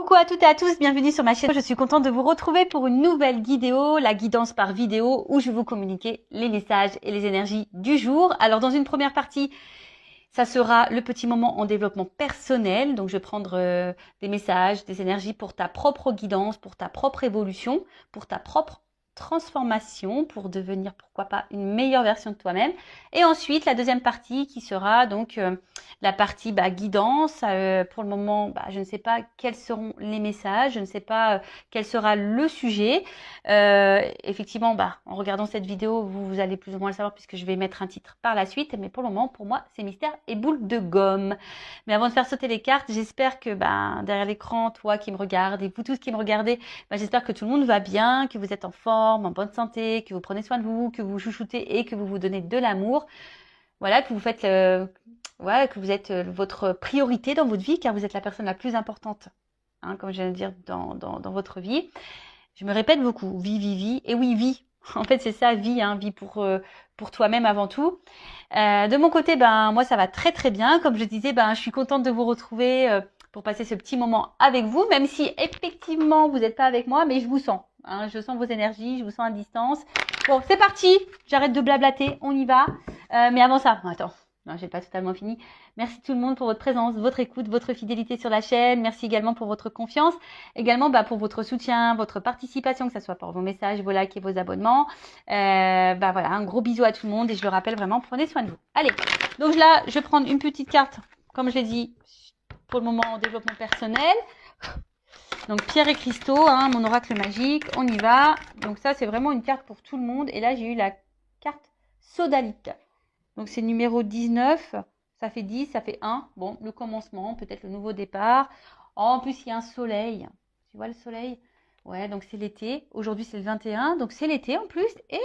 Coucou à toutes et à tous, bienvenue sur ma chaîne. Je suis contente de vous retrouver pour une nouvelle vidéo, la guidance par vidéo, où je vais vous communiquer les messages et les énergies du jour. Alors dans une première partie, ça sera le petit moment en développement personnel. Donc je vais prendre des messages, des énergies pour ta propre guidance, pour ta propre évolution, pour ta propre transformation, pour devenir pourquoi pas une meilleure version de toi-même. Et ensuite la deuxième partie qui sera donc la partie guidance. Pour le moment, je ne sais pas quels seront les messages, je ne sais pas quel sera le sujet. Effectivement, en regardant cette vidéo, vous allez plus ou moins le savoir puisque je vais mettre un titre par la suite. Mais pour le moment, pour moi, c'est mystère et boule de gomme. Mais avant de faire sauter les cartes, j'espère que derrière l'écran, toi qui me regardes et vous tous qui me regardez, j'espère que tout le monde va bien, que vous êtes en forme, en bonne santé, que vous prenez soin de vous, que vous chouchoutez et que vous vous donnez de l'amour. Voilà, que vous faites que vous êtes votre priorité dans votre vie, car vous êtes la personne la plus importante, comme je viens de dire, dans votre vie. Je me répète beaucoup, vie. Et oui, vie. En fait, c'est ça, vie, vie pour toi-même avant tout. De mon côté, moi, ça va très très bien. Comme je disais, je suis contente de vous retrouver pour passer ce petit moment avec vous, même si effectivement, vous n'êtes pas avec moi, mais je vous sens. Je sens vos énergies, je vous sens à distance. Bon, c'est parti. J'arrête de blablater, on y va. Mais avant ça, attends. Non, j'ai pas totalement fini. Merci tout le monde pour votre présence, votre écoute, votre fidélité sur la chaîne. Merci également pour votre confiance. Également pour votre soutien, votre participation, que ce soit pour vos messages, vos likes et vos abonnements. Voilà, un gros bisou à tout le monde et je le rappelle vraiment, prenez soin de vous. Allez, donc là, je vais prendre une petite carte, comme je l'ai dit, pour le moment en développement personnel. Donc pierre et cristaux, mon oracle magique, on y va. Donc ça, c'est vraiment une carte pour tout le monde. Et là, j'ai eu la carte sodalite. Donc c'est numéro 19, ça fait 10, ça fait 1. Bon, le commencement, peut-être le nouveau départ. Oh, en plus, il y a un soleil. Tu vois le soleil? Ouais, donc c'est l'été. Aujourd'hui, c'est le 21, donc c'est l'été en plus. Et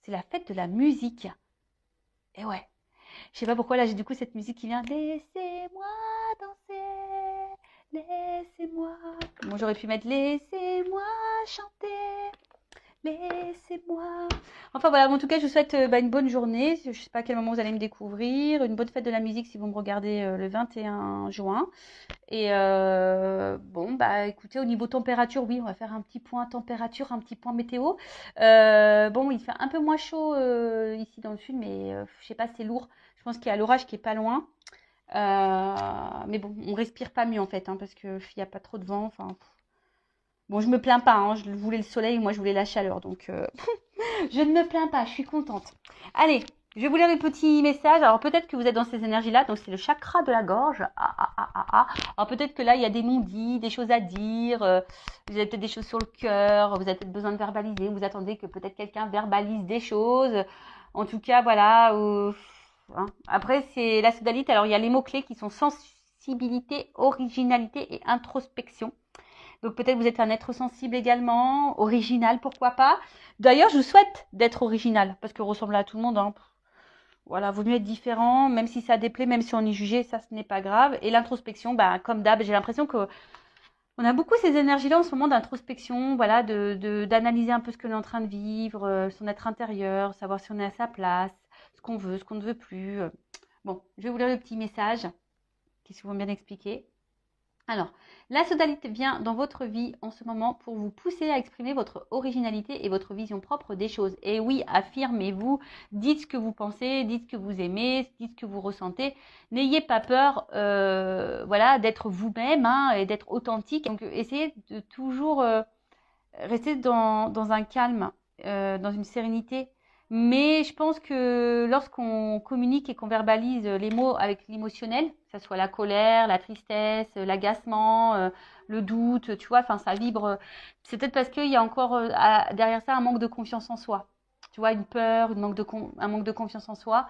c'est la fête de la musique. Et ouais. Je sais pas pourquoi, là, j'ai du coup cette musique qui vient. Laissez-moi danser, laissez-moi. Bon, j'aurais pu mettre laissez-moi chanter. Laissez-moi. Enfin voilà, en tout cas, je vous souhaite une bonne journée. Je ne sais pas à quel moment vous allez me découvrir. Une bonne fête de la musique si vous me regardez le 21 juin. Et écoutez, au niveau température, oui, on va faire un petit point température, un petit point météo. Il fait un peu moins chaud ici dans le sud, mais je sais pas, c'est lourd. Je pense qu'il y a l'orage qui est pas loin. Mais bon, on respire pas mieux en fait, parce qu'il n'y a pas trop de vent. Enfin. Bon, je me plains pas, je voulais le soleil, moi je voulais la chaleur, donc je ne me plains pas, je suis contente. Allez, je vais vous lire les petits messages. Alors peut-être que vous êtes dans ces énergies-là, donc c'est le chakra de la gorge. Alors peut-être que là, il y a des non-dits, des choses à dire, vous avez peut-être des choses sur le cœur, vous avez peut-être besoin de verbaliser, vous attendez que peut-être quelqu'un verbalise des choses. En tout cas, voilà. Après, c'est la sodalite, alors il y a les mots-clés qui sont sensibilité, originalité et introspection. Donc peut-être vous êtes un être sensible également, original, pourquoi pas. D'ailleurs, je vous souhaite d'être original, parce que ressembler à tout le monde, voilà, vaut mieux être différent, même si ça déplaît, même si on est jugé, ça ce n'est pas grave. Et l'introspection, comme d'hab, j'ai l'impression que on a beaucoup ces énergies-là en ce moment d'introspection, voilà, d'analyser un peu ce que l'on est en train de vivre, son être intérieur, savoir si on est à sa place, ce qu'on veut, ce qu'on ne veut plus. Bon, je vais vous lire le petit message qui est souvent bien expliqué. Alors, la sodalite vient dans votre vie en ce moment pour vous pousser à exprimer votre originalité et votre vision propre des choses. Et oui, affirmez-vous, dites ce que vous pensez, dites ce que vous aimez, dites ce que vous ressentez. N'ayez pas peur d'être vous-même et d'être authentique. Donc, essayez de toujours rester dans un calme, dans une sérénité. Mais je pense que lorsqu'on communique et qu'on verbalise les mots avec l'émotionnel, que ce soit la colère, la tristesse, l'agacement, le doute, tu vois, ça vibre. C'est peut-être parce qu'il y a encore derrière ça un manque de confiance en soi. Tu vois, une peur, un manque de confiance en soi.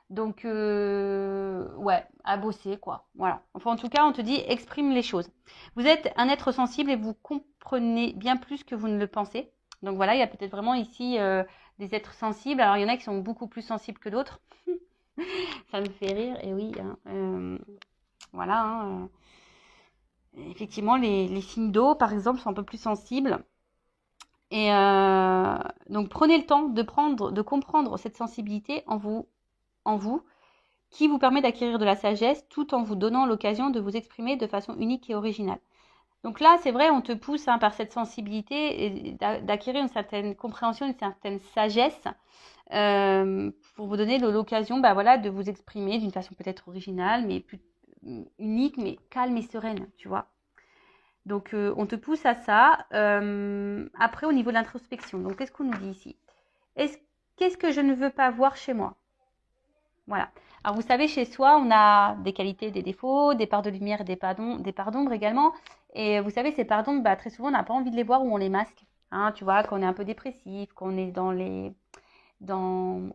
Donc, à bosser, quoi. Voilà. Enfin, en tout cas, on te dit, exprime les choses. Vous êtes un être sensible et vous comprenez bien plus que vous ne le pensez. Donc voilà, il y a peut-être vraiment ici des êtres sensibles. Alors, il y en a qui sont beaucoup plus sensibles que d'autres. Ça me fait rire, et oui. Voilà. Effectivement, les signes d'eau, par exemple, sont un peu plus sensibles. Et donc, prenez le temps de comprendre cette sensibilité en vous, qui vous permet d'acquérir de la sagesse tout en vous donnant l'occasion de vous exprimer de façon unique et originale. Donc là, c'est vrai, on te pousse hein, par cette sensibilité et d'acquérir une certaine compréhension, une certaine sagesse pour vous donner l'occasion bah, voilà, de vous exprimer d'une façon peut-être originale, mais plus unique, mais calme et sereine, tu vois. Donc, on te pousse à ça. Après, au niveau de l'introspection, donc qu'est-ce qu'on nous dit ici? Qu'est-ce que je ne veux pas voir chez moi? Voilà. Alors, vous savez, chez soi, on a des qualités, des défauts, des parts de lumière et des parts d'ombre également. Et vous savez, ces parts d'ombre, bah, très souvent, on n'a pas envie de les voir ou on les masque. Hein, tu vois, qu'on est un peu dépressif, qu'on est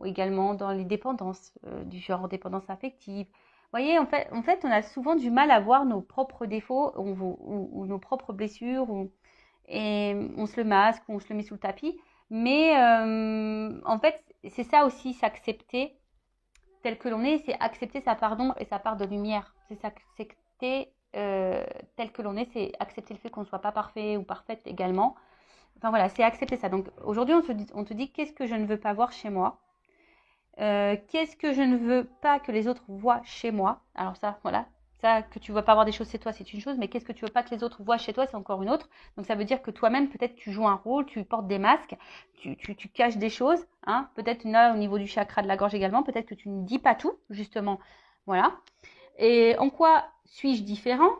également dans les dépendances, du genre dépendance affective. Vous voyez, en fait, on a souvent du mal à voir nos propres défauts ou nos propres blessures, et on se le masque, ou on se le met sous le tapis. Mais en fait, c'est ça aussi, s'accepter tel que l'on est, c'est accepter sa part d'ombre et sa part de lumière. C'est s'accepter tel que l'on est, c'est accepter le fait qu'on ne soit pas parfait ou parfaite également. Enfin voilà, c'est accepter ça. Donc aujourd'hui, on te dit qu'est-ce que je ne veux pas voir chez moi. Qu'est-ce que je ne veux pas que les autres voient chez moi. Alors ça, voilà, ça que tu ne veux pas voir des choses chez toi, c'est une chose, mais qu'est-ce que tu veux pas que les autres voient chez toi, c'est encore une autre. Donc ça veut dire que toi-même, peut-être tu joues un rôle, tu portes des masques, tu caches des choses, hein. Peut-être là au niveau du chakra de la gorge également, peut-être que tu ne dis pas tout, justement. Voilà. Et en quoi suis-je différent?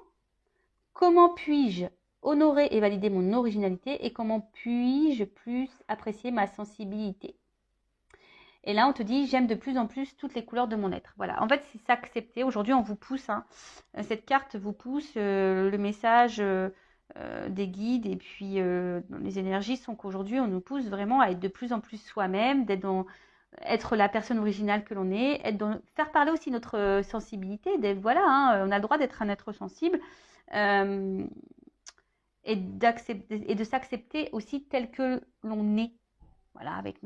Comment puis-je honorer et valider mon originalité et comment puis-je plus apprécier ma sensibilité? Et là, on te dit, j'aime de plus en plus toutes les couleurs de mon être. Voilà, en fait, c'est s'accepter. Aujourd'hui, on vous pousse, hein. Cette carte vous pousse, le message des guides et puis les énergies sont qu'aujourd'hui, on nous pousse vraiment à être de plus en plus soi-même, être la personne originale que l'on est, faire parler aussi notre sensibilité. Voilà, hein, on a le droit d'être un être sensible euh, et de s'accepter aussi tel que l'on est. Voilà, avec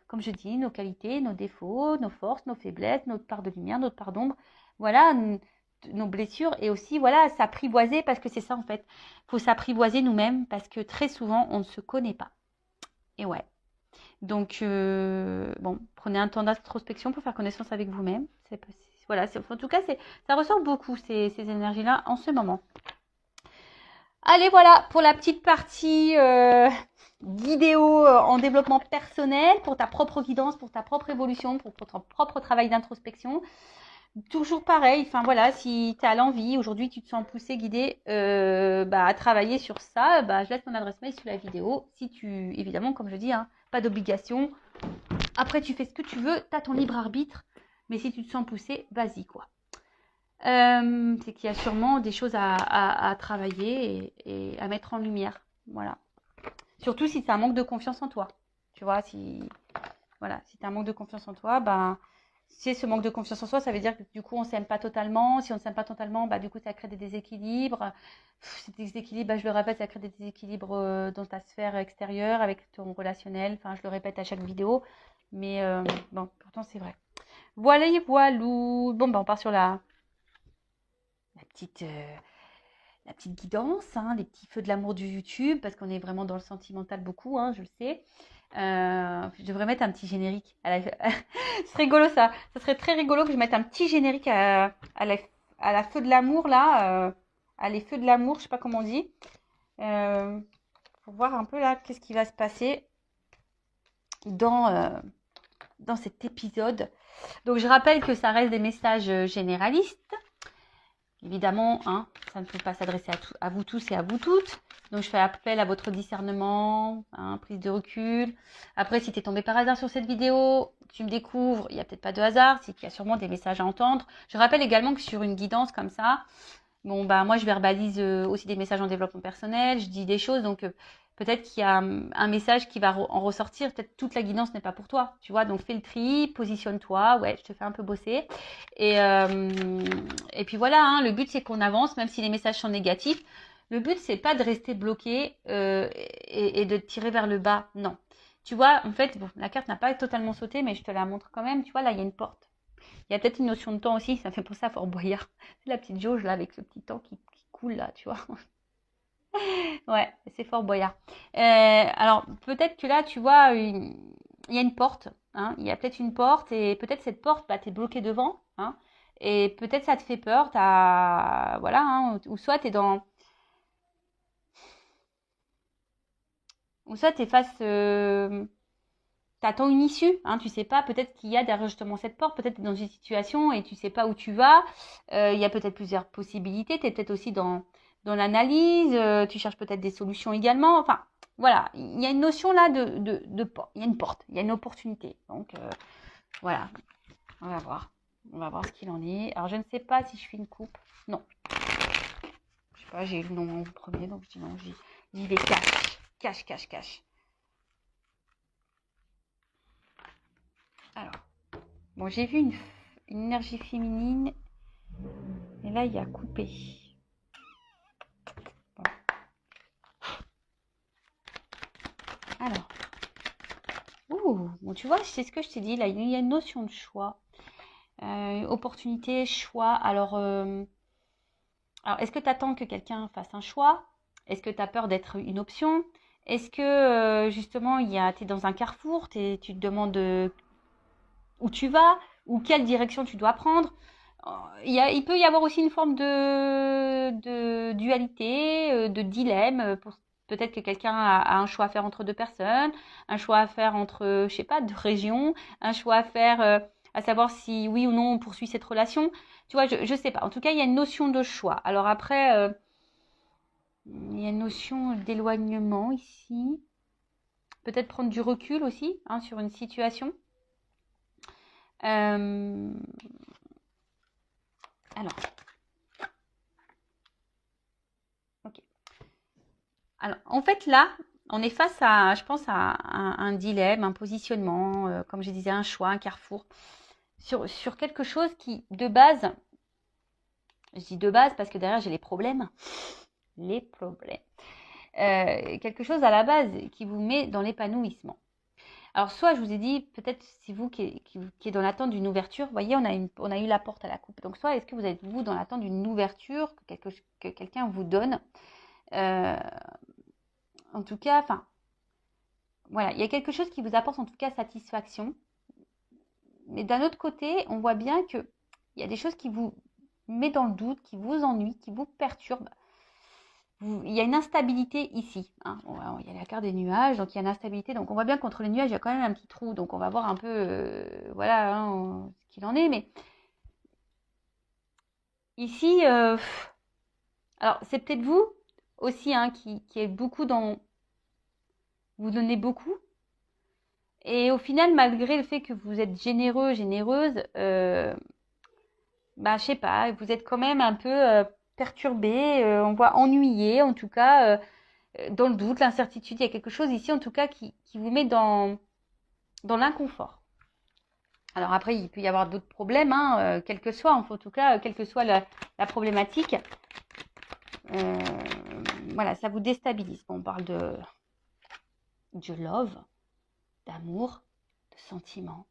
comme je dis, nos qualités, nos défauts, nos forces, nos faiblesses, notre part de lumière, notre part d'ombre. Voilà, nos blessures et aussi, voilà, s'apprivoiser parce que c'est ça en fait. Il faut s'apprivoiser nous-mêmes parce que très souvent, on ne se connaît pas. Et ouais. Donc, bon, prenez un temps d'introspection pour faire connaissance avec vous-même. Voilà, en tout cas, ça ressort beaucoup ces énergies-là en ce moment. Allez, voilà pour la petite partie vidéo en développement personnel, pour ta propre guidance, pour ta propre évolution, pour ton propre travail d'introspection. Toujours pareil, enfin voilà, si tu as l'envie, aujourd'hui tu te sens poussé, guidé à travailler sur ça, je laisse mon adresse mail sous la vidéo. Si tu, évidemment, comme je dis, hein, pas d'obligation. Après, tu fais ce que tu veux, tu as ton libre arbitre, mais si tu te sens poussé, vas-y quoi. C'est qu'il y a sûrement des choses à travailler et à mettre en lumière. Voilà. Surtout si c'est un manque de confiance en toi. Tu vois, si tu as un manque de confiance en toi, si ce manque de confiance en soi, ça veut dire que du coup, on ne s'aime pas totalement. Si on ne s'aime pas totalement, du coup, ça crée des déséquilibres. Ces déséquilibres, je le répète, ça crée des déséquilibres dans ta sphère extérieure, avec ton relationnel. Enfin, je le répète à chaque vidéo. Mais bon, pourtant, c'est vrai. Voilà, voilou. Bon, on part sur la petite guidance, hein, les petits feux de l'amour du YouTube, parce qu'on est vraiment dans le sentimental beaucoup, hein, je le sais. Je devrais mettre un petit générique. C'est rigolo ça. Ça serait très rigolo que je mette un petit générique à la feu de l'amour là. À les feux de l'amour, je sais pas comment on dit. Pour voir un peu là qu'est-ce qui va se passer dans cet épisode. Donc je rappelle que ça reste des messages généralistes. Évidemment, hein, ça ne peut pas s'adresser à vous tous et à vous toutes. Donc, je fais appel à votre discernement, hein, prise de recul. Après, si tu es tombé par hasard sur cette vidéo, tu me découvres, il n'y a peut-être pas de hasard, c'est qu'il y a sûrement des messages à entendre. Je rappelle également que sur une guidance comme ça, bon, moi, je verbalise aussi des messages en développement personnel, je dis des choses, donc peut-être qu'il y a un message qui va en ressortir. Peut-être toute la guidance n'est pas pour toi, tu vois. Donc, fais le tri, positionne-toi. Ouais, je te fais un peu bosser. Et puis voilà, hein, le but, c'est qu'on avance, même si les messages sont négatifs. Le but, c'est pas de rester bloqué et de te tirer vers le bas. Non. Tu vois, en fait, bon, la carte n'a pas totalement sauté, mais je te la montre quand même. Tu vois, là, il y a une porte. Il y a peut-être une notion de temps aussi. Ça fait penser à Fort Boyard. C'est la petite jauge, là, avec ce petit temps qui coule, là, tu vois. Ouais, c'est Fort Boyard. Alors, peut-être que là, tu vois, il y a une porte. Hein, il y a peut-être une porte et peut-être cette porte, t'es bloqué devant. Hein, et peut-être ça te fait peur. Voilà, hein, ou soit t'es dans... ou soit tu es face, t'attends une issue, hein, tu sais pas, peut-être qu'il y a derrière justement cette porte, peut-être tu es dans une situation et tu sais pas où tu vas, il y a peut-être plusieurs possibilités, tu es peut-être aussi dans l'analyse, tu cherches peut-être des solutions également, enfin, voilà, il y a une notion là de porte, il y a une porte, il y a une opportunité, donc voilà, on va voir ce qu'il en est. Alors je ne sais pas si je fais une coupe, non, je sais pas, j'ai eu le nom en premier, donc je dis non, j'y vais cache. Alors, bon, j'ai vu une énergie féminine, et là, il y a coupé. Bon. Alors, bon, tu vois, c'est ce que je t'ai dit, là, il y a une notion de choix, opportunité, choix. Alors est-ce que tu attends que quelqu'un fasse un choix? Est-ce que tu as peur d'être une option? Est-ce que, justement, tu es dans un carrefour, tu te demandes où tu vas, ou quelle direction tu dois prendre? Il peut y avoir aussi une forme de dualité, de dilemme. Peut-être que quelqu'un a un choix à faire entre deux personnes, un choix à faire entre, je sais pas, deux régions, un choix à faire, à savoir si oui ou non on poursuit cette relation. Tu vois, je sais pas. En tout cas, il y a une notion de choix. Alors après, il y a une notion d'éloignement ici. Peut-être prendre du recul aussi, hein, sur une situation. Alors, ok. Alors, en fait, là, on est face à, je pense, à un dilemme, un positionnement, comme je disais, un choix, un carrefour, sur quelque chose qui, de base, je dis de base parce que derrière, j'ai les problèmes. Quelque chose à la base qui vous met dans l'épanouissement. Alors, soit je vous ai dit, peut-être c'est vous qui est dans l'attente d'une ouverture. Vous voyez, on a eu la porte à la coupe. Donc, soit est-ce que vous êtes, vous, dans l'attente d'une ouverture que quelqu'un vous donne. En tout cas, enfin, voilà, il y a quelque chose qui vous apporte en tout cas satisfaction. Mais d'un autre côté, on voit bien qu'il y a des choses qui vous mettent dans le doute, qui vous ennuient, qui vous perturbent. Il y a une instabilité ici, hein. Il y a la carte des nuages, donc il y a une instabilité. Donc on voit bien qu'entre les nuages, il y a quand même un petit trou. Donc on va voir un peu, voilà, hein, ce qu'il en est. Mais ici, alors c'est peut-être vous aussi, hein, qui est beaucoup dans... Vous donnez beaucoup. Et au final, malgré le fait que vous êtes généreux, généreuse, je sais pas, vous êtes quand même un peu perturbé, on voit ennuyé, en tout cas, dans le doute, l'incertitude. Il y a quelque chose ici, en tout cas, qui vous met dans l'inconfort. Alors après, il peut y avoir d'autres problèmes, hein, quel que soit, en tout cas, quelle que soit la problématique. Voilà, ça vous déstabilise. Bon, on parle de love, d'amour, de sentiment.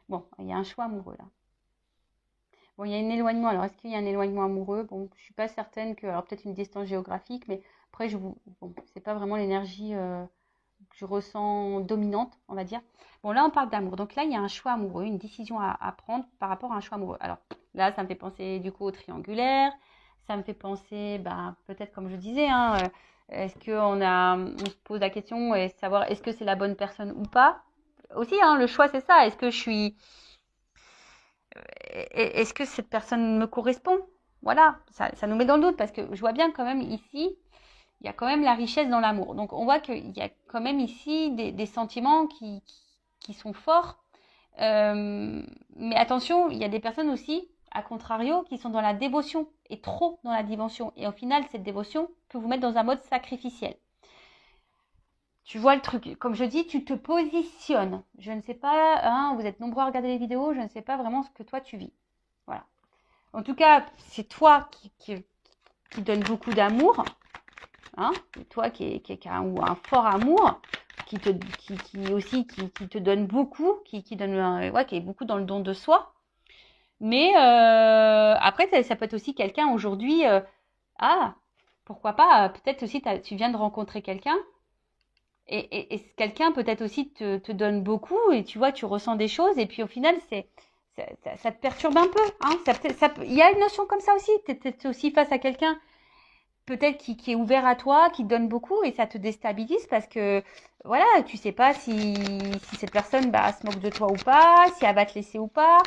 Bon, il y a un choix amoureux là. Bon, il y a un éloignement. Alors, est-ce qu'il y a un éloignement amoureux? Bon, je suis pas certaine que... Alors, peut-être une distance géographique, mais après, bon, c'est pas vraiment l'énergie que je ressens dominante, on va dire. Bon, là, on parle d'amour. Donc là, il y a un choix amoureux, une décision à prendre par rapport à un choix amoureux. Alors, là, ça me fait penser, du coup, au triangulaire. Ça me fait penser, peut-être, comme je disais, hein, est-ce qu'on se pose la question et savoir est-ce que c'est la bonne personne ou pas? Aussi, hein, le choix, c'est ça. Est-ce que cette personne me correspond? Voilà, ça nous met dans le doute parce que je vois bien quand même ici, il y a quand même la richesse dans l'amour. Donc on voit qu'il y a quand même ici des sentiments qui sont forts. Mais attention, il y a des personnes aussi, à contrario, qui sont dans la dévotion et trop dans la dévotion. Et au final, cette dévotion peut vous mettre dans un mode sacrificiel. Tu vois le truc, comme je dis, tu te positionnes. Je ne sais pas, hein, vous êtes nombreux à regarder les vidéos, je ne sais pas vraiment ce que toi tu vis. Voilà. En tout cas, c'est toi qui donne beaucoup d'amour, hein, toi qui a un fort amour, qui te donne beaucoup, qui est beaucoup dans le don de soi. Mais après, ça peut être aussi quelqu'un aujourd'hui, pourquoi pas, peut-être aussi tu viens de rencontrer quelqu'un. Et quelqu'un peut-être aussi te donne beaucoup et tu vois, tu ressens des choses et puis au final, ça te perturbe un peu. Hein, il y a une notion comme ça aussi. Tu es aussi face à quelqu'un peut-être qui est ouvert à toi, qui te donne beaucoup et ça te déstabilise parce que voilà, tu sais pas si cette personne se moque de toi ou pas, si elle va te laisser ou pas.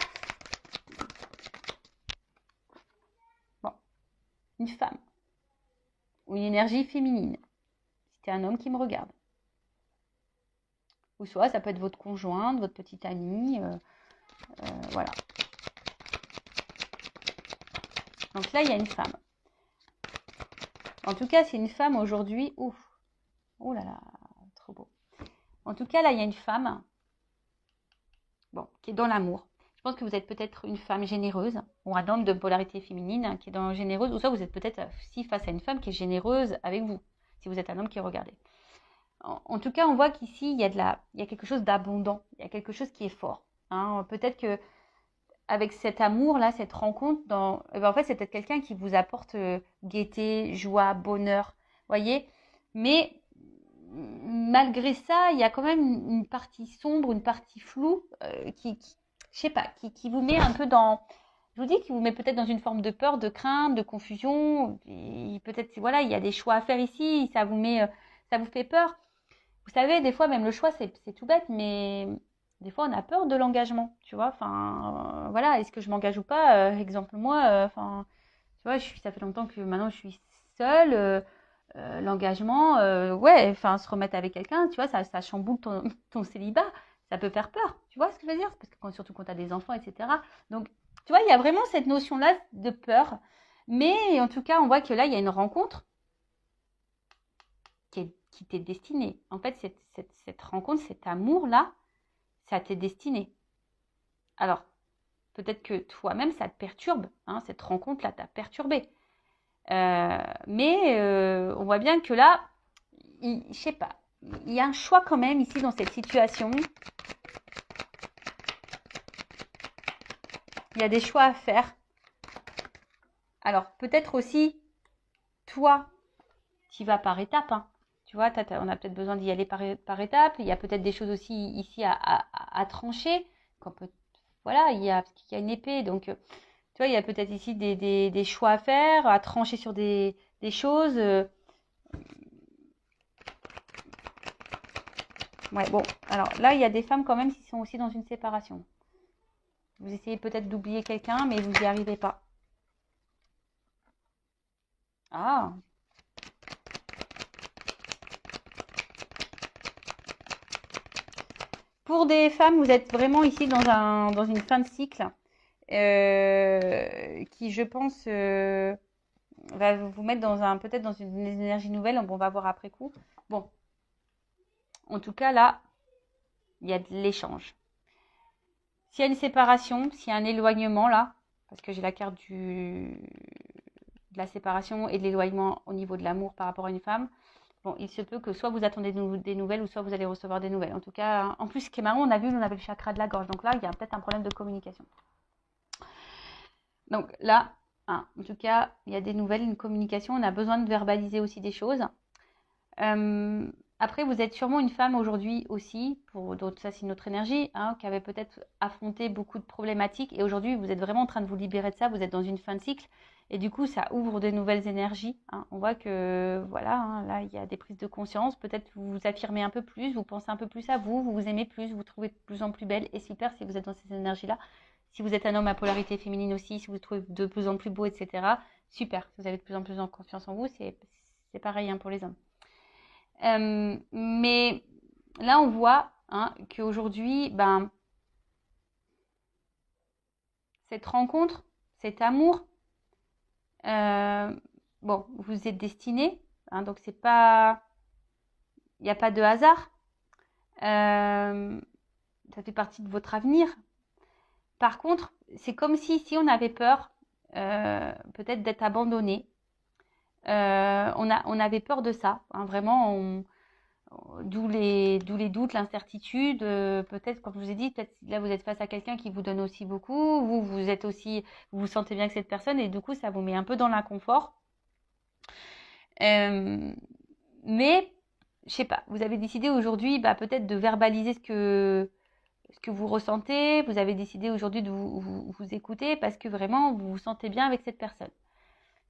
Bon, une femme ou une énergie féminine. C'est un homme qui me regarde. Ou soit ça peut être votre conjointe, votre petite amie, voilà. Donc là, il y a une femme. En tout cas, c'est une femme aujourd'hui. Ouf, oh là là, trop beau. En tout cas, là, il y a une femme, bon, qui est dans l'amour. Je pense que vous êtes peut-être une femme généreuse, ou un homme de polarité féminine qui est dans généreuse, ou soit vous êtes peut-être aussi face à une femme qui est généreuse avec vous, si vous êtes un homme qui regardez. En tout cas, on voit qu'ici, il y a quelque chose d'abondant, il y a quelque chose qui est fort. Hein. Peut-être que avec cet amour-là, cette rencontre, en fait, c'est peut-être quelqu'un qui vous apporte gaieté, joie, bonheur, voyez. Mais malgré ça, il y a quand même une partie sombre, une partie floue je sais pas, qui vous met un peu dans, je vous dis, qui vous met peut-être dans une forme de peur, de crainte, de confusion. Peut-être, voilà, il y a des choix à faire ici, ça vous fait peur. Vous savez, des fois, même le choix, c'est tout bête, mais des fois, on a peur de l'engagement, tu vois. Enfin, voilà, est-ce que je m'engage ou pas Exemple, moi, enfin, tu vois, ça fait longtemps que maintenant je suis seule. L'engagement, ouais, enfin, se remettre avec quelqu'un, tu vois, ça chamboule ton célibat. Ça peut faire peur, tu vois ce que je veux dire? Parce que surtout quand tu as des enfants, etc. Donc, tu vois, il y a vraiment cette notion-là de peur. Mais en tout cas, on voit que là, il y a une rencontre qui t'est destinée. En fait, cette rencontre, cet amour-là, ça t'est destiné. Alors, peut-être que toi-même, ça te perturbe. Hein, cette rencontre-là t'a perturbé. Mais on voit bien que là, je sais pas, il y a un choix quand même ici dans cette situation. Il y a des choix à faire. Alors, peut-être aussi, toi, tu vas par étapes. Hein. Tu vois, on a peut-être besoin d'y aller par étapes. Il y a peut-être des choses aussi ici à trancher. Voilà, il y a une épée. Donc, tu vois, il y a peut-être ici des choix à faire, à trancher sur des choses. Ouais, bon, alors là, il y a des femmes quand même qui sont aussi dans une séparation. Vous essayez peut-être d'oublier quelqu'un, mais vous n'y arrivez pas. Ah, pour des femmes, vous êtes vraiment ici dans une fin de cycle qui, je pense, va vous mettre peut-être dans une énergie nouvelle. On va voir après coup. Bon, en tout cas, là, il y a de l'échange. S'il y a une séparation, s'il y a un éloignement là, parce que j'ai la carte de la séparation et de l'éloignement au niveau de l'amour par rapport à une femme, bon, il se peut que soit vous attendez des nouvelles ou soit vous allez recevoir des nouvelles. En tout cas, en plus, ce qui est marrant, on avait le chakra de la gorge. Donc là, il y a peut-être un problème de communication. Donc là, en tout cas, il y a des nouvelles, une communication. On a besoin de verbaliser aussi des choses. Après, vous êtes sûrement une femme aujourd'hui aussi, pour d'autres, ça c'est une autre énergie, hein, qui avait peut-être affronté beaucoup de problématiques et aujourd'hui vous êtes vraiment en train de vous libérer de ça, vous êtes dans une fin de cycle et du coup ça ouvre de nouvelles énergies. Hein. On voit que voilà, hein, là il y a des prises de conscience, peut-être vous vous affirmez un peu plus, vous pensez un peu plus à vous, vous vous aimez plus, vous vous trouvez de plus en plus belle et super si vous êtes dans ces énergies-là. Si vous êtes un homme à polarité féminine aussi, si vous vous trouvez de plus en plus beau, etc. Super, si vous avez de plus en plus en confiance en vous, c'est pareil hein, pour les hommes. Mais là, on voit hein, qu'aujourd'hui, cette rencontre, cet amour, bon, vous êtes destinés, hein, donc c'est pas, il n'y a pas de hasard. Ça fait partie de votre avenir. Par contre, c'est comme si on avait peur, peut-être d'être abandonné. On avait peur de ça, hein, vraiment. D'où les doutes, l'incertitude. Peut-être, comme je vous ai dit, peut-être là vous êtes face à quelqu'un qui vous donne aussi beaucoup. Vous êtes aussi, vous sentez bien que cette personne et du coup ça vous met un peu dans l'inconfort. Mais je sais pas, vous avez décidé aujourd'hui peut-être de verbaliser ce que vous ressentez. Vous avez décidé aujourd'hui de vous écouter parce que vraiment vous vous sentez bien avec cette personne.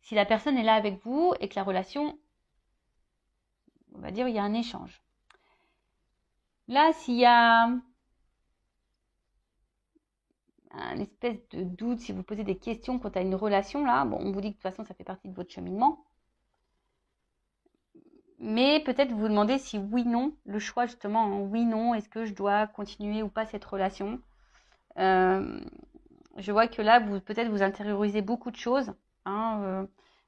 si la personne est là avec vous et que la relation, on va dire, il y a un échange. Là, s'il y a un espèce de doute, si vous posez des questions quant à une relation, là, bon, on vous dit que de toute façon, ça fait partie de votre cheminement. Mais peut-être vous demandez si oui, non, le choix justement, en oui, non, est-ce que je dois continuer ou pas cette relation. Je vois que là, peut-être vous intériorisez beaucoup de choses, hein,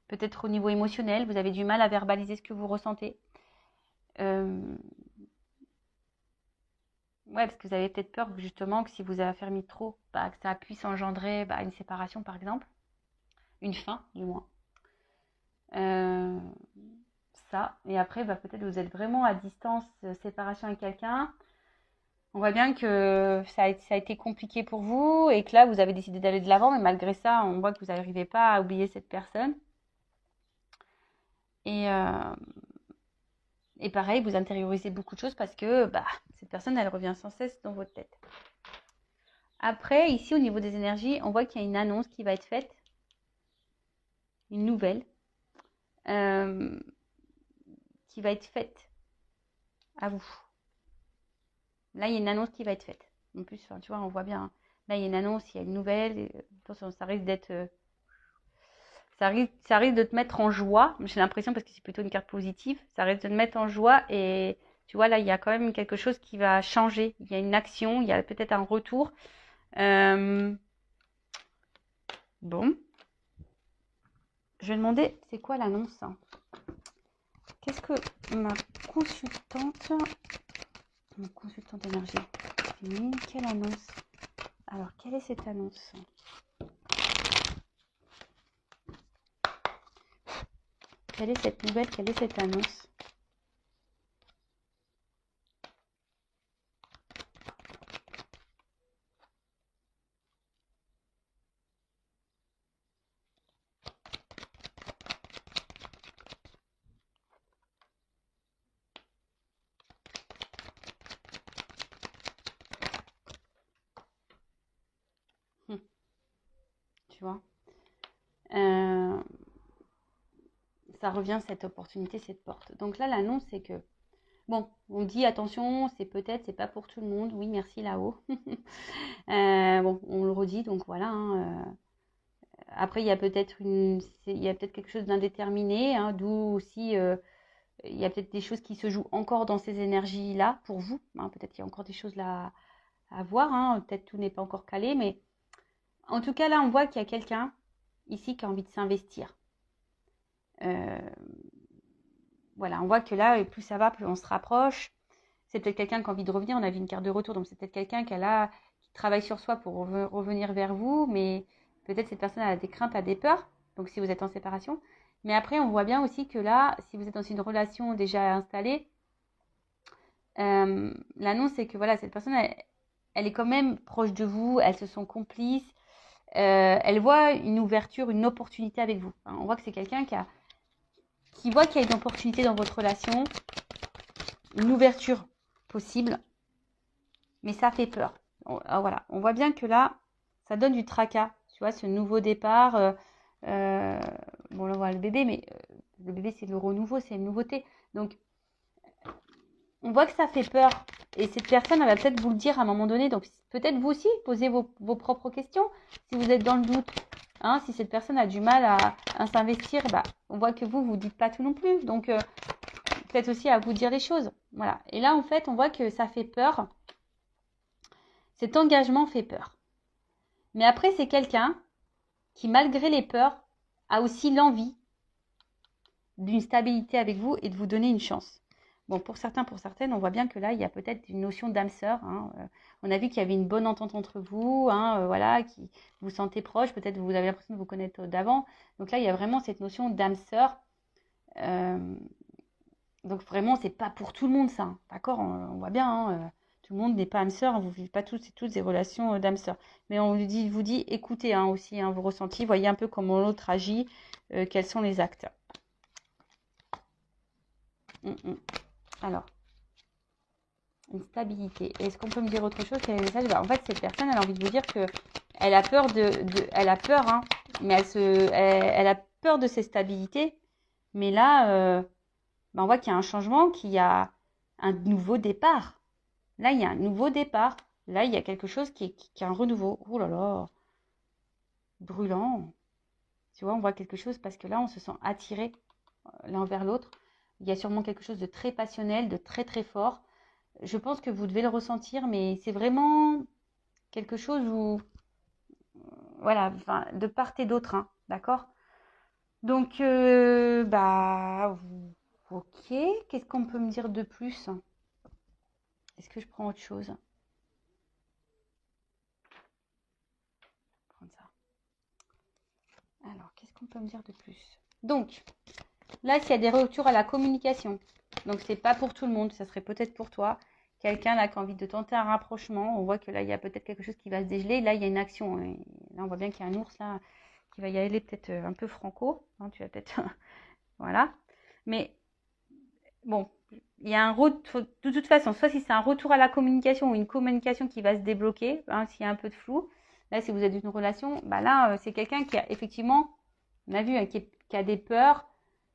peut-être au niveau émotionnel, vous avez du mal à verbaliser ce que vous ressentez. Ouais, parce que vous avez peut-être peur justement que si vous affermissez trop, bah, que ça puisse engendrer une séparation par exemple, une fin du moins. Ça, et après peut-être vous êtes vraiment à distance, séparation avec quelqu'un. On voit bien que ça a été compliqué pour vous et que là vous avez décidé d'aller de l'avant, mais malgré ça on voit que vous n'arrivez pas à oublier cette personne. Et pareil, vous intériorisez beaucoup de choses parce que cette personne elle revient sans cesse dans votre tête. Après, ici au niveau des énergies, on voit qu'il y a une annonce qui va être faite, une nouvelle, qui va être faite à vous. Là, il y a une annonce qui va être faite. En plus, tu vois, on voit bien. Là, il y a une annonce, il y a une nouvelle. Attention, ça risque d'être... ça risque de te mettre en joie. J'ai l'impression, parce que c'est plutôt une carte positive, ça risque de te mettre en joie. Et tu vois, là, il y a quand même quelque chose qui va changer. Il y a une action, il y a peut-être un retour. Bon. Je vais demander, c'est quoi l'annonce? Qu'est-ce que ma consultante énergie, quelle annonce? Alors, quelle est cette annonce? Quelle est cette nouvelle? Quelle est cette annonce? Tu vois, ça revient, cette opportunité, cette porte. Donc là, l'annonce, c'est que, bon, on dit attention, c'est pas pour tout le monde. Oui, merci là-haut. Bon, on le redit, donc voilà. Après, il y a peut-être quelque chose d'indéterminé, hein, d'où aussi, il y a peut-être des choses qui se jouent encore dans ces énergies-là pour vous. Hein, peut-être qu'il y a encore des choses là à voir. Hein, peut-être tout n'est pas encore calé, mais en tout cas, là, on voit qu'il y a quelqu'un ici qui a envie de s'investir. Voilà, on voit que là, plus ça va, plus on se rapproche. C'est peut-être quelqu'un qui a envie de revenir. On a vu une carte de retour, donc c'est peut-être quelqu'un qui travaille sur soi pour revenir vers vous, mais peut-être cette personne a des craintes, a des peurs, donc si vous êtes en séparation. Mais après, on voit bien aussi que là, si vous êtes dans une relation déjà installée, l'annonce, c'est que voilà, cette personne, elle est quand même proche de vous, elles se sont complices, elle voit une ouverture, une opportunité avec vous. Hein, on voit que c'est quelqu'un qui voit qu'il y a une opportunité dans votre relation, une ouverture possible, mais ça fait peur. Voilà, on voit bien que là, ça donne du tracas, tu vois, ce nouveau départ. Bon, là, on voit le bébé, mais le bébé, c'est le renouveau, c'est une nouveauté. Donc, on voit que ça fait peur. Et cette personne, elle va peut-être vous le dire à un moment donné. Donc, peut-être vous aussi, posez vos propres questions. Si vous êtes dans le doute, hein, si cette personne a du mal à s'investir, on voit que vous dites pas tout non plus. Donc, peut-être aussi à vous dire les choses. Voilà. Et là, en fait, on voit que ça fait peur. Cet engagement fait peur. Mais après, c'est quelqu'un qui, malgré les peurs, a aussi l'envie d'une stabilité avec vous et de vous donner une chance. Bon, pour certains, pour certaines, on voit bien que là, il y a peut-être une notion d'âme sœur. Hein. On a vu qu'il y avait une bonne entente entre vous, hein, voilà, qui vous sentez proche. Peut-être vous avez l'impression de vous connaître d'avant. Donc là, il y a vraiment cette notion d'âme sœur. Donc vraiment, c'est pas pour tout le monde ça. Hein. D'accord, on voit bien. Hein, tout le monde n'est pas âme sœur. Vous ne vivez pas tous et toutes des relations d'âme sœur. Mais on vous dit, écoutez hein, aussi hein, vos ressentis. Voyez un peu comment l'autre agit. Quels sont les actes. Alors, une stabilité. Est-ce qu'on peut me dire autre chose? Quel est le message? En fait, cette personne, elle a envie de vous dire que elle a peur elle a peur, hein, mais elle a peur de cette stabilité. Mais là, on voit qu'il y a un changement, qu'il y a un nouveau départ. Là, il y a un nouveau départ. Là, il y a quelque chose qui est un renouveau. Oh là là, brûlant. Tu vois, on voit quelque chose parce que là, on se sent attiré l'un vers l'autre. Il y a sûrement quelque chose de très passionnel, de très très fort. Je pense que vous devez le ressentir, mais c'est vraiment quelque chose où, voilà, enfin, de part et d'autre, hein, d'accord? Donc, ok. Qu'est-ce qu'on peut me dire de plus? Est-ce que je prends autre chose? Prendre ça. Alors, qu'est-ce qu'on peut me dire de plus? Donc, là, s'il y a des retours à la communication, donc c'est pas pour tout le monde, ça serait peut-être pour toi. Quelqu'un là qui a envie de tenter un rapprochement, on voit que là, il y a peut-être quelque chose qui va se dégeler. Là, il y a une action. Et là, on voit bien qu'il y a un ours là qui va y aller peut-être un peu franco. Hein, tu vas peut-être... voilà. Mais bon, il y a un retour, de toute façon, soit si c'est un retour à la communication ou une communication qui va se débloquer, hein, s'il y a un peu de flou. Là, si vous êtes dans une relation, là, c'est quelqu'un qui a effectivement, on a vu, hein, qui a des peurs,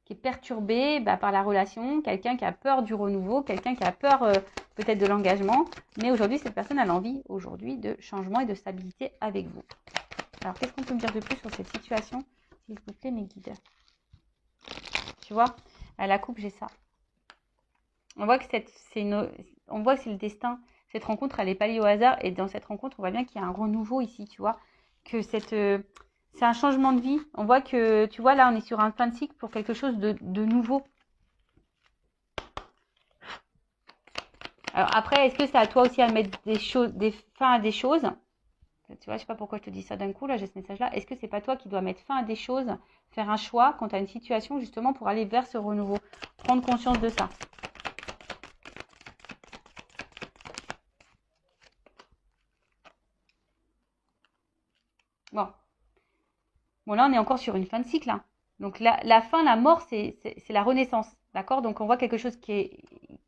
qui est perturbé par la relation, quelqu'un qui a peur du renouveau, quelqu'un qui a peur peut-être de l'engagement. Mais aujourd'hui, cette personne a l'envie aujourd'hui de changement et de stabilité avec vous. Alors, qu'est-ce qu'on peut me dire de plus sur cette situation, s'il vous plaît, mes guides? Tu vois, à la coupe, j'ai ça. On voit que c'est le destin. Cette rencontre, elle n'est pas liée au hasard. Et dans cette rencontre, on voit bien qu'il y a un renouveau ici, tu vois. Que c'est un changement de vie. On voit que, tu vois, là, on est sur un fin de cycle pour quelque chose de nouveau. Alors après, est-ce que c'est à toi aussi à mettre des fins à des choses? Tu vois, je sais pas pourquoi je te dis ça d'un coup, là, j'ai ce message-là. Est-ce que c'est pas toi qui dois mettre fin à des choses, faire un choix quand tu as une situation, justement, pour aller vers ce renouveau? Prendre conscience de ça. Bon, là, on est encore sur une fin de cycle. Hein. Donc, la fin, la mort, c'est la renaissance. D'accord? Donc, on voit quelque chose qui est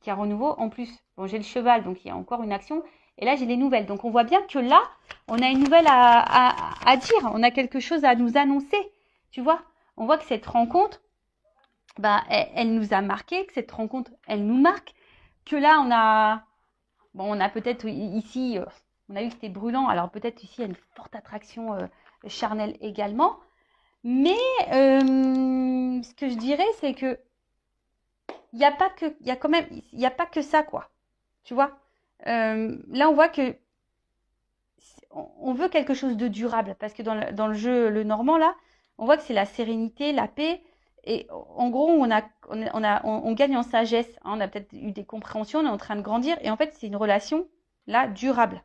un renouveau. En plus, bon, j'ai le cheval, donc il y a encore une action. Et là, j'ai les nouvelles. Donc, on voit bien que là, on a une nouvelle à dire. On a quelque chose à nous annoncer. Tu vois? On voit que cette rencontre, elle nous a marqué. Que cette rencontre, elle nous marque. Que là, on a peut-être ici, on a vu que c'était brûlant. Alors, peut-être ici, il y a une forte attraction charnelle également. Mais ce que je dirais, c'est que il n'y a pas que ça, quoi. Tu vois, là, on voit que on veut quelque chose de durable parce que dans le jeu, le normand, là, on voit que c'est la sérénité, la paix. Et en gros, on gagne en sagesse. Hein, on a peut-être eu des compréhensions, on est en train de grandir. Et en fait, c'est une relation, là, durable.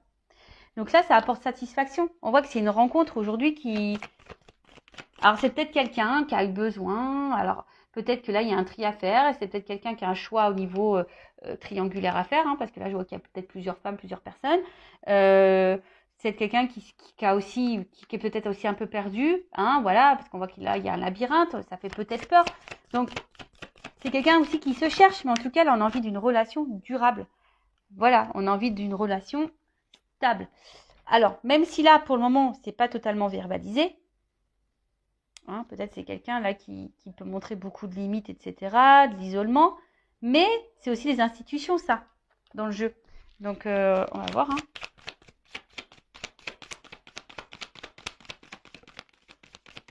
Donc là, ça apporte satisfaction. On voit que c'est une rencontre aujourd'hui qui... Alors, c'est peut-être quelqu'un qui a eu besoin. Alors, peut-être que là, il y a un tri à faire. Et c'est peut-être quelqu'un qui a un choix au niveau triangulaire à faire. Hein, parce que là, je vois qu'il y a peut-être plusieurs femmes, plusieurs personnes. C'est quelqu'un qui a aussi, qui est peut-être aussi un peu perdu. Hein, voilà, parce qu'on voit qu'il y a un labyrinthe. Ça fait peut-être peur. Donc, c'est quelqu'un aussi qui se cherche. Mais en tout cas, là, on a envie d'une relation durable. Voilà, on a envie d'une relation stable. Alors, même si là, pour le moment, c'est pas totalement verbalisé, hein, peut-être c'est quelqu'un là qui peut montrer beaucoup de limites, etc., de l'isolement, mais c'est aussi les institutions, ça, dans le jeu. Donc, on va voir. Hein.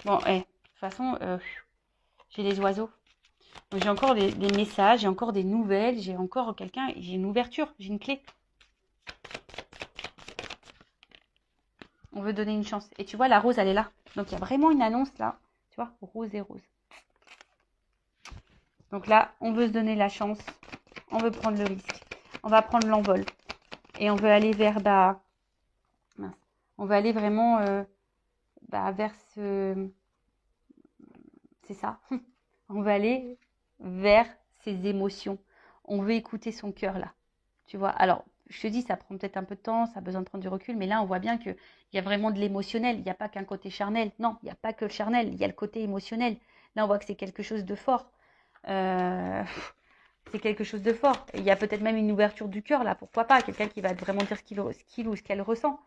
Bon, de toute façon, j'ai les oiseaux. Donc, j'ai encore des messages, j'ai encore des nouvelles, j'ai encore quelqu'un, j'ai une ouverture, j'ai une clé. On veut donner une chance. Et tu vois, la rose, elle est là. Donc, il y a vraiment une annonce là. Tu vois, rose et rose. Donc là, on veut se donner la chance. On veut prendre le risque. On va prendre l'envol. Et on veut aller vers... on veut aller vraiment vers ce... C'est ça. On veut aller vers ses émotions. On veut écouter son cœur là. Tu vois, alors... Je te dis, ça prend peut-être un peu de temps, ça a besoin de prendre du recul, mais là, on voit bien qu'il y a vraiment de l'émotionnel. Il n'y a pas qu'un côté charnel. Non, il n'y a pas que le charnel, il y a le côté émotionnel. Là, on voit que c'est quelque chose de fort. C'est quelque chose de fort. Il y a peut-être même une ouverture du cœur, là, pourquoi pas. Quelqu'un qui va vraiment dire ce qu'il ou ce qu'elle ressent.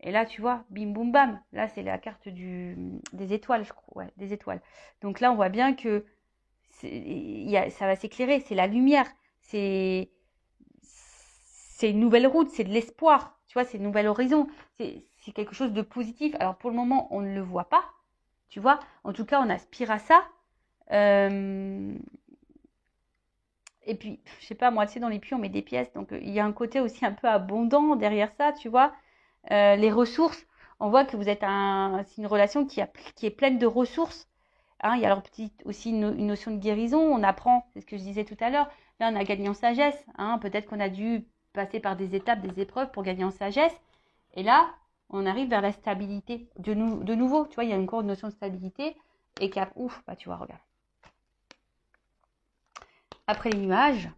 Et là, tu vois, bim, boum, bam. Là, c'est la carte des étoiles, je crois. Ouais, des étoiles. Donc là, on voit bien que ça va s'éclairer. C'est la lumière. C'est une nouvelle route. C'est de l'espoir. Tu vois, c'est un nouvel horizon. C'est quelque chose de positif. Alors, pour le moment, on ne le voit pas. Tu vois, en tout cas, on aspire à ça. Et puis, je sais pas, moi, tu sais, dans les puits, on met des pièces. Donc, il y a un côté aussi un peu abondant derrière ça, tu vois. Les ressources, on voit que vous êtes c'est une relation qui est pleine de ressources. Hein, il y a alors aussi une notion de guérison. On apprend, c'est ce que je disais tout à l'heure. Là, on a gagné en sagesse. Hein, peut-être qu'on a dû passer par des étapes, des épreuves pour gagner en sagesse. Et là, on arrive vers la stabilité. De nouveau, tu vois, il y a encore une notion de stabilité. Et ouf, bah tu vois, regarde. Après les nuages,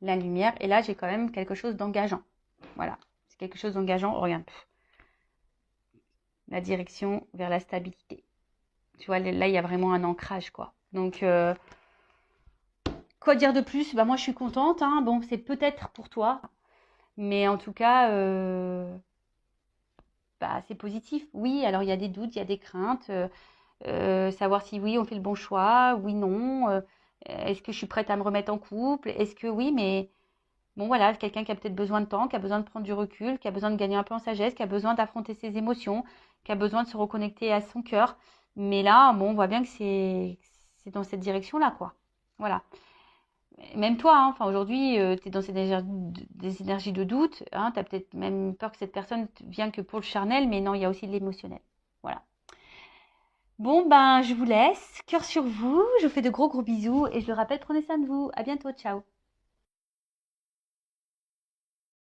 la lumière. Et là, j'ai quand même quelque chose d'engageant. Voilà, c'est quelque chose d'engageant. Regarde. La direction vers la stabilité. Tu vois, là, il y a vraiment un ancrage, quoi. Donc, quoi dire de plus? Bah, moi, je suis contente. Hein. Bon, c'est peut-être pour toi. Mais en tout cas, bah, c'est positif. Oui, alors il y a des doutes, il y a des craintes. Savoir si oui, on fait le bon choix, oui, non. Est-ce que je suis prête à me remettre en couple? Est-ce que oui, mais bon, voilà, quelqu'un qui a peut-être besoin de temps, qui a besoin de prendre du recul, qui a besoin de gagner un peu en sagesse, qui a besoin d'affronter ses émotions, qui a besoin de se reconnecter à son cœur. Mais là, bon, on voit bien que c'est dans cette direction-là, quoi. Voilà. Même toi, hein, enfin aujourd'hui, tu es dans des énergies de doute. Hein, tu as peut-être même peur que cette personne vienne que pour le charnel, mais non, il y a aussi de l'émotionnel. Voilà. Bon, ben, je vous laisse. Cœur sur vous. Je vous fais de gros bisous. Et je le rappelle, prenez soin de vous. À bientôt. Ciao.